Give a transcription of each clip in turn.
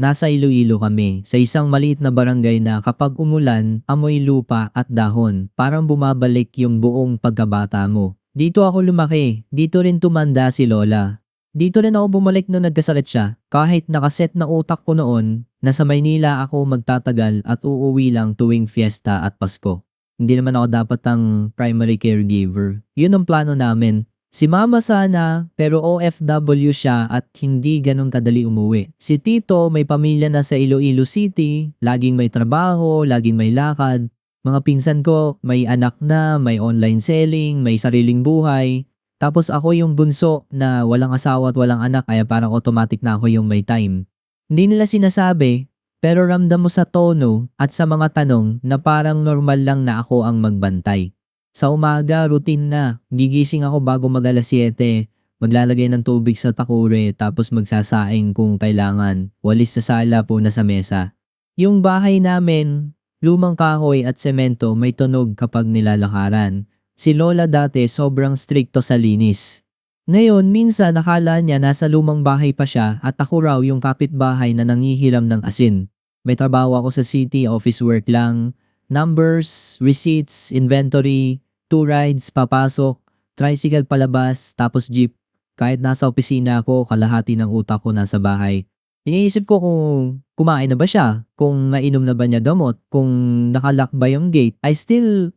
Nasa Iloilo kami, sa isang maliit na barangay na kapag umulan, amoy lupa at dahon. Parang bumabalik yung buong pagkabata mo. Dito ako lumaki, dito rin tumanda si Lola. Dito rin ako bumalik nung nagkasakit siya. Kahit nakaset na utak ko noon, na sa Maynila ako magtatagal at uuwi lang tuwing fiesta at Pasko. Hindi naman ako dapat ang primary caregiver. Yun ang plano namin. Si mama sana, pero OFW siya at hindi ganun kadali umuwi. Si tito may pamilya na sa Iloilo City, laging may trabaho, laging may lakad. Mga pinsan ko may anak na, may online selling, may sariling buhay. Tapos ako yung bunso na walang asawa at walang anak kaya parang automatic na ako yung may time. Hindi nila sinasabi, pero ramdam mo sa tono at sa mga tanong na parang normal lang na ako ang magbantay. Sa umaga, routine na. Gigising ako bago mag-alas 7. Maglalagay ng tubig sa takure tapos magsasaing kung kailangan. Walis sa sala po na sa mesa. Yung bahay namin, lumang kahoy at semento may tunog kapag nilalakaran. Si Lola dati sobrang strikto sa linis. Ngayon, minsan nakala niya nasa lumang bahay pa siya at ako raw yung kapitbahay na nangihiram ng asin. May trabaho ako sa city, office work lang. Numbers, receipts, inventory, 2 rides, papasok, tricycle palabas, tapos jeep. Kahit nasa opisina ako, kalahati ng utak ko nasa bahay. Iniisip ko kung kumain na ba siya, kung nainom na ba niya gamot, kung nakalock ba yung gate. I still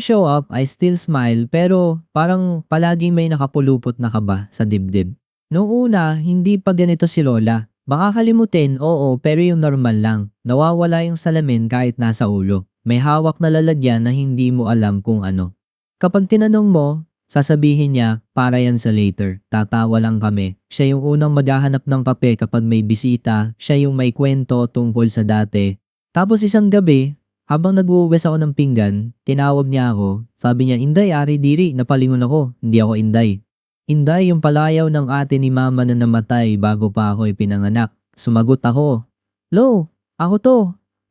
show up, I still smile, pero parang palaging may nakapulupot na kaba sa dibdib. Noong una, hindi pa ganito si Lola. Baka kalimutin, oo, pero yung normal lang. Nawawala yung salamin kahit nasa ulo. May hawak na lalagyan na hindi mo alam kung ano. Kapag tinanong mo, sasabihin niya, para yan sa later. Tatawa lang kami. Siya yung unang maghahanap ng kape kapag may bisita. Siya yung may kwento tungkol sa dati. Tapos isang gabi, habang nag-uwes ako ng pinggan, tinawag niya ako. Sabi niya, Inday, ari diri, napalingon ako. Hindi ako Inday. Inday yung palayaw ng ate ni mama na namatay bago pa ako ipinanganak. Sumagot ako. Lo, ako to.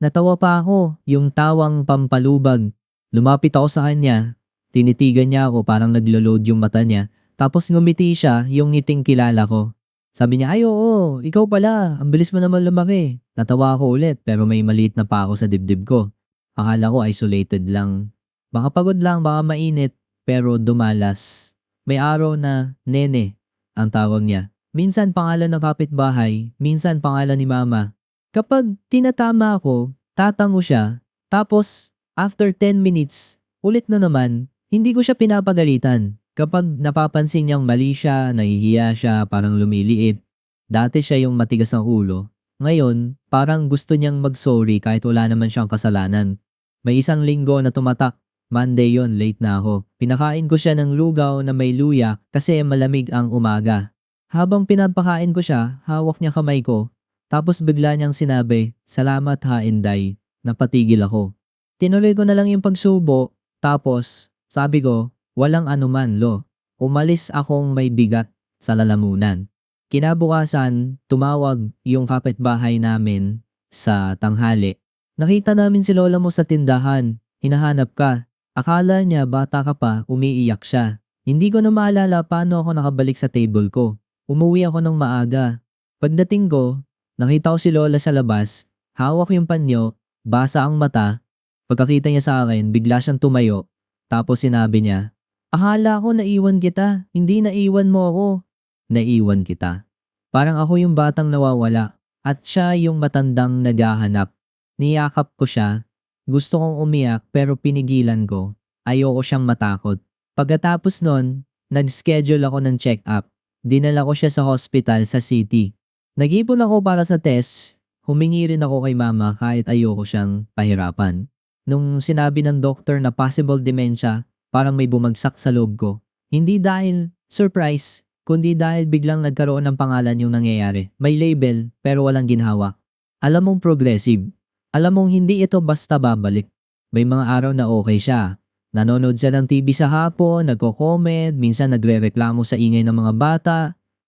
Natawa pa ako, yung tawang pampalubag. Lumapit ako sa kanya. Tinitigan niya ako parang naglo-load yung mata niya. Tapos ngumiti siya yung ngiting kilala ko. Sabi niya, ay oo, ikaw pala, ang bilis mo naman lumaki. Natawa ako ulit pero may maliit na pa ako sa dibdib ko. Akala ko isolated lang. Baka pagod lang, baka mainit, pero dumalas. May araw na Nene ang tawag niya. Minsan pangalan ng kapitbahay, minsan pangalan ni mama. Kapag tinatama ako, tatango siya, tapos after 10 minutes, ulit na naman, hindi ko siya pinapagalitan. Kapag napapansin niyang mali siya, nahihiya siya, parang lumiliit. Dati siya yung matigas ng ulo. Ngayon, parang gusto niyang mag-sorry kahit wala naman siyang kasalanan. May isang linggo na tumatak. Monday yon, late na ako. Pinakain ko siya ng lugaw na may luya kasi malamig ang umaga. Habang pinapakain ko siya, hawak niya kamay ko. Tapos bigla niyang sinabi, salamat ha Inday, napatigil ako. Tinuloy ko na lang yung pagsubo, tapos sabi ko, walang anuman lo. Umalis akong may bigat sa lalamunan. Kinabukasan, tumawag yung kapitbahay namin sa tanghali. Nakita namin si lola mo sa tindahan, hinahanap ka. Akala niya bata ka pa, umiiyak siya. Hindi ko na maalala paano ako nakabalik sa table ko. Umuwi ako ng maaga. Pagdating ko, nakita ko si Lola sa labas, hawak yung panyo, basa ang mata. Pagkakita niya sa akin, bigla siyang tumayo. Tapos sinabi niya, akala ko naiwan kita, hindi naiwan mo ako. Naiwan kita. Parang ako yung batang nawawala at siya yung matandang naghahanap. Niyakap ko siya. Gusto kong umiyak pero pinigilan ko. Ayoko siyang matakot. Pagkatapos nun, nag-schedule ako ng check-up. Dinala ko siya sa hospital sa city. Nag-ipon ako para sa test, humingi rin ako kay mama kahit ayoko siyang pahirapan. Nung sinabi ng doktor na possible dementia, parang may bumagsak sa loob ko. Hindi dahil surprise, kundi dahil biglang nagkaroon ng pangalan yung nangyayari. May label pero walang ginhawa. Alam mong progressive. Alam mong hindi ito basta babalik. May mga araw na okay siya. Nanonood siya ng TV sa hapon, nagko-comment, minsan nagre-reklamo sa ingay ng mga bata.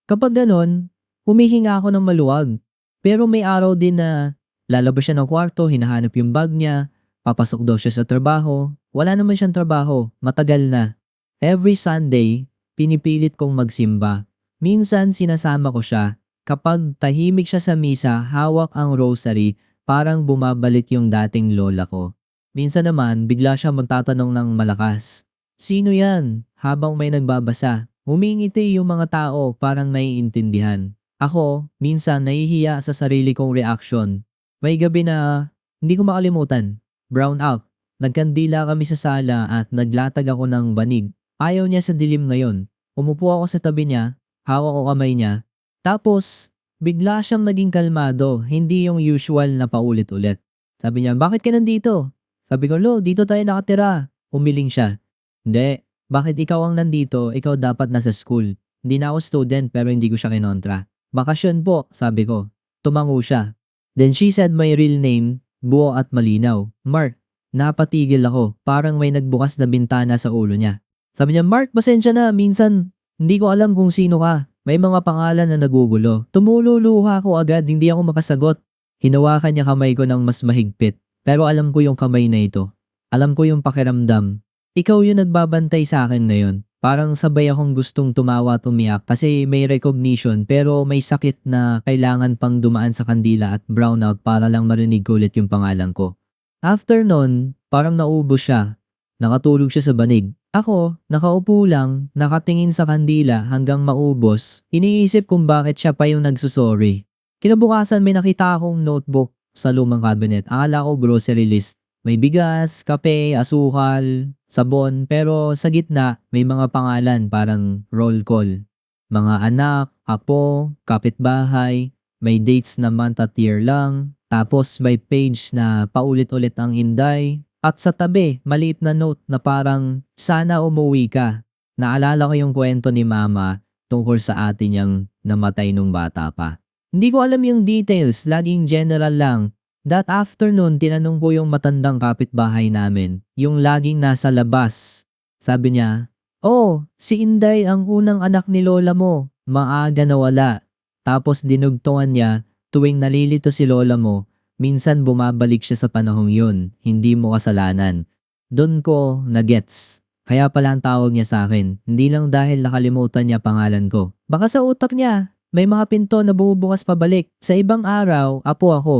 Kapag ganon, humihinga ako ng maluwag. Pero may araw din na lalabas siya ng kwarto, hinahanap yung bag niya, papasok daw siya sa trabaho. Wala naman siyang trabaho, matagal na. Every Sunday, pinipilit kong magsimba. Minsan sinasama ko siya. Kapag tahimik siya sa misa, hawak ang rosary, parang bumabalik yung dating lola ko. Minsan naman, bigla siya magtatanong ng malakas. Sino yan? Habang may nagbabasa. Humingiti yung mga tao parang naiintindihan. Ako, minsan nahihiya sa sarili kong reaction. May gabi na hindi ko makalimutan. Brown out. Nagkandila kami sa sala at naglatag ako ng banig. Ayaw niya sa dilim ngayon. Umupo ako sa tabi niya, hawak ko kamay niya. Tapos, bigla siyang naging kalmado, hindi yung usual na paulit-ulit. Sabi niya, bakit ka nandito? Sabi ko, Lo, dito tayo nakatira. Umiling siya. Hindi, bakit ikaw ang nandito? Ikaw dapat nasa school. Hindi na ako student pero hindi ko siya kinontra. Bakasyon po, sabi ko. Tumango siya. Then she said my real name, buo at malinaw. Mark. Napatigil ako, parang may nagbukas na bintana sa ulo niya. Sabi niya, Mark, pasensya na, minsan hindi ko alam kung sino ka. May mga pangalan na nagugulo. Tumululuha ako agad, hindi ako makasagot. Hinawakan niya kamay ko ng mas mahigpit. Pero alam ko yung kamay na ito. Alam ko yung pakiramdam. Ikaw yung nagbabantay sa akin ngayon. Parang sabay akong gustong tumawa at umiyak kasi may recognition pero may sakit na kailangan pang dumaan sa kandila at brownout para lang marinig ko ulit yung pangalan ko. After nun, parang naubos siya. Nakatulog siya sa banig. Ako, nakaupo lang, nakatingin sa kandila hanggang maubos. Iniisip kung bakit siya pa yung nagsusorry. Kinabukasan may nakita akong notebook sa lumang cabinet. Akala ko grocery list. May bigas, kape, asukal, sabon, pero sa gitna may mga pangalan parang roll call. Mga anak, apo, kapitbahay, may dates na month at year lang, tapos may page na paulit-ulit ang inday, at sa tabi, maliit na note na parang, sana umuwi ka. Naalala ko yung kwento ni mama tungkol sa atin niyang namatay nung bata pa. Hindi ko alam yung details, laging general lang. That afternoon, tinanong ko yung matandang kapitbahay namin, yung laging nasa labas. Sabi niya, oh, si Inday ang unang anak ni lola mo, maaga nawala. Tapos dinugtungan niya, tuwing nalilito si lola mo, minsan bumabalik siya sa panahong yun, hindi mo kasalanan. Doon ko na-gets. Kaya pala ang tawag niya sa akin, hindi lang dahil nakalimutan niya pangalan ko. Baka sa utak niya, may mga pinto na bumubukas pabalik. Sa ibang araw, apo ako.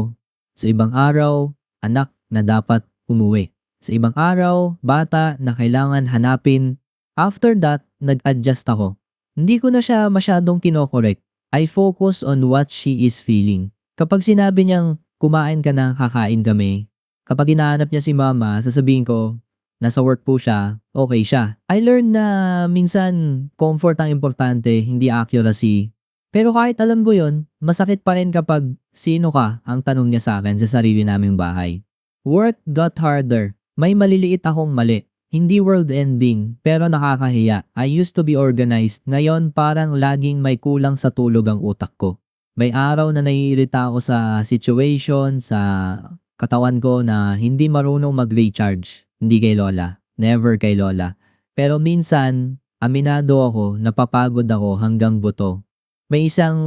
Sa ibang araw, anak na dapat umuwi. Sa ibang araw, bata na kailangan hanapin. After that, nag-adjust ako. Hindi ko na siya masyadong kinokorek. I focus on what she is feeling. Kapag sinabi niyang, kumain ka na, kakain kami. Kapag hinahanap niya si mama, sasabihin ko, nasa work po siya, okay siya. I learned na minsan comfort ang importante, hindi accuracy. Pero kahit alam ko yun, masakit pa rin kapag sino ka ang tanong niya sa akin sa sarili naming bahay. Work got harder. May maliliit akong mali. Hindi world ending, pero nakakahiya. I used to be organized. Ngayon parang laging may kulang sa tulog ang utak ko. May araw na naiirita ako sa situation, sa katawan ko na hindi marunong mag-recharge. Hindi kay Lola. Never kay Lola. Pero minsan, aminado ako, napapagod ako hanggang buto. May isang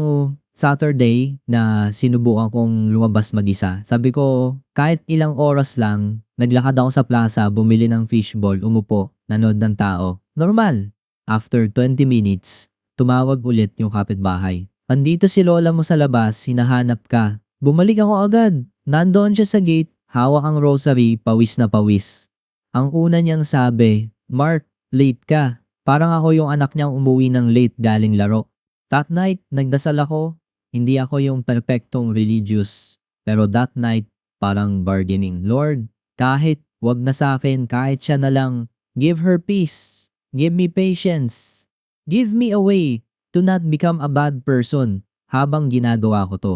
Saturday na sinubukan kong lumabas mag-isa. Sabi ko, kahit ilang oras lang, naglakad ako sa plaza, bumili ng fishball, umupo, nanood ng tao. Normal. After 20 minutes, tumawag ulit yung kapitbahay. Andito si lola mo sa labas, hinahanap ka. Bumalik ako agad. Nandoon siya sa gate, hawak ang rosary, pawis na pawis. Ang una niyang sabi, Mark, late ka. Parang ako yung anak niyang umuwi ng late galing laro. That night, nagdasal ako. Hindi ako yung perfectong religious. Pero that night, parang bargaining. Lord, kahit wag na sa akin, kahit siya na lang, give her peace. Give me patience. Give me a way to not become a bad person habang ginagawa ko to.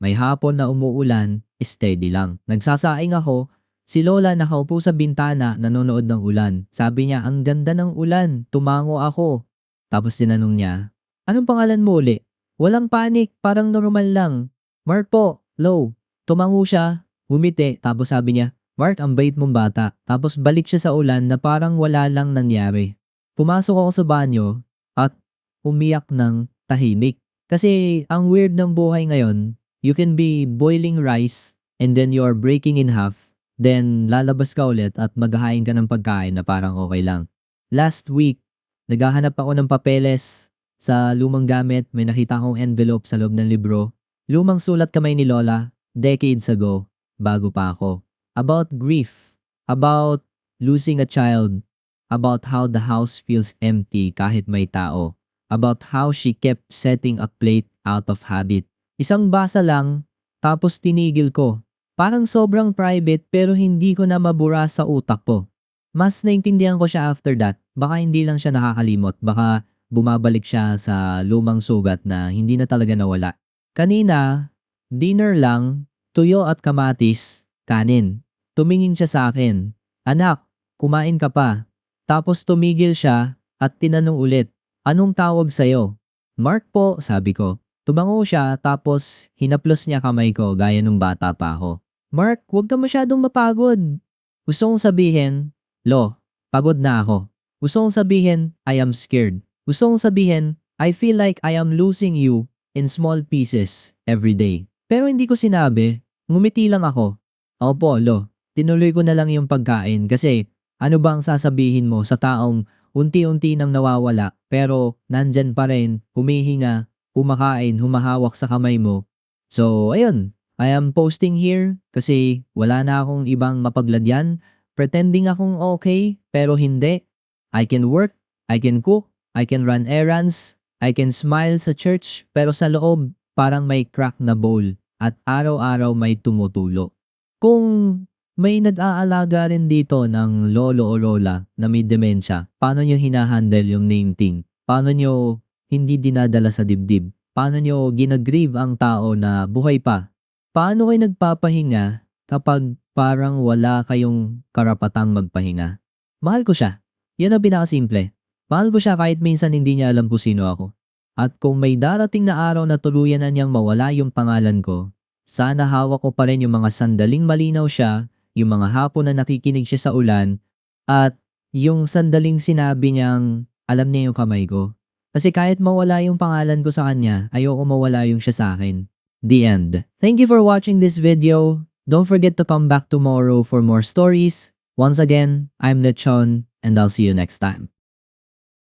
May hapon na umuulan, steady lang. Nagsasaing ako, si Lola nakaupo sa bintana nanonood ng ulan. Sabi niya, ang ganda ng ulan, tumango ako. Tapos tinanong niya, anong pangalan mo uli? Walang panik, parang normal lang. Mark po, low. Tumango siya, humiti, tapos sabi niya, Mark, ang bait mong bata. Tapos balik siya sa ulan na parang wala lang nangyari. Pumasok ako sa banyo at umiyak ng tahimik. Kasi ang weird ng buhay ngayon, you can be boiling rice and then you're breaking in half. Then lalabas ka ulit at maghahain ka ng pagkain na parang okay lang. Last week, naghahanap ako ng papeles Sa lumang gamit, may nakita akong envelope sa loob ng libro. Lumang sulat kamay ni Lola, decades ago, bago pa ako. About grief, about losing a child, about how the house feels empty kahit may tao, about how she kept setting a plate out of habit. Isang basa lang, tapos tinigil ko. Parang sobrang private pero hindi ko na mabura sa utak ko. Mas naintindihan ko siya after that. Baka hindi lang siya nakakalimot. Baka bumabalik siya sa lumang sugat na hindi na talaga nawala. Kanina, dinner lang, tuyo at kamatis, kanin. Tumingin siya sa akin. Anak, kumain ka pa. Tapos tumigil siya at tinanong ulit, anong tawag sa'yo? Mark po, sabi ko. Tumango siya tapos hinaplos niya kamay ko gaya nung bata pa ako. Mark, huwag ka masyadong mapagod. Gusto kong sabihin, Lo, pagod na ako. Gusto kong sabihin, I am scared. Gusto kong sabihin, I feel like I am losing you in small pieces every day. Pero hindi ko sinabi, ngumiti lang ako. Opo, Lo, tinuloy ko na lang yung pagkain kasi ano bang sasabihin mo sa taong unti-unti nang nawawala pero nandyan pa rin, humihinga, kumakain, humahawak sa kamay mo. So, ayun, I am posting here kasi wala na akong ibang mapagladyan. Pretending akong okay, pero hindi. I can work, I can cook, I can run errands, I can smile sa church, pero sa loob, parang may crack na bowl at araw-araw may tumutulo. Kung may nag-aalaga rin dito ng lolo o lola na may demensya, paano nyo hinahandle yung nameting? Paano nyo hindi dinadala sa dibdib? Paano nyo ginagrieve ang tao na buhay pa? Paano kayo nagpapahinga kapag parang wala kayong karapatang magpahinga? Mahal ko siya. Yan ang pinakasimple. Mahal ko siya kahit minsan hindi niya alam kung sino ako. At kung may darating na araw na tuluyan na niyang mawala yung pangalan ko, sana hawak ko pa rin yung mga sandaling malinaw siya, yung mga hapon na nakikinig siya sa ulan, at yung sandaling sinabi niyang alam niya yung kamay ko. Kasi kahit mawala yung pangalan ko sa kanya, ayoko mawala yung siya sa akin. The end. Thank you for watching this video. Don't forget to come back tomorrow for more stories. Once again, I'm Lechon, and I'll see you next time.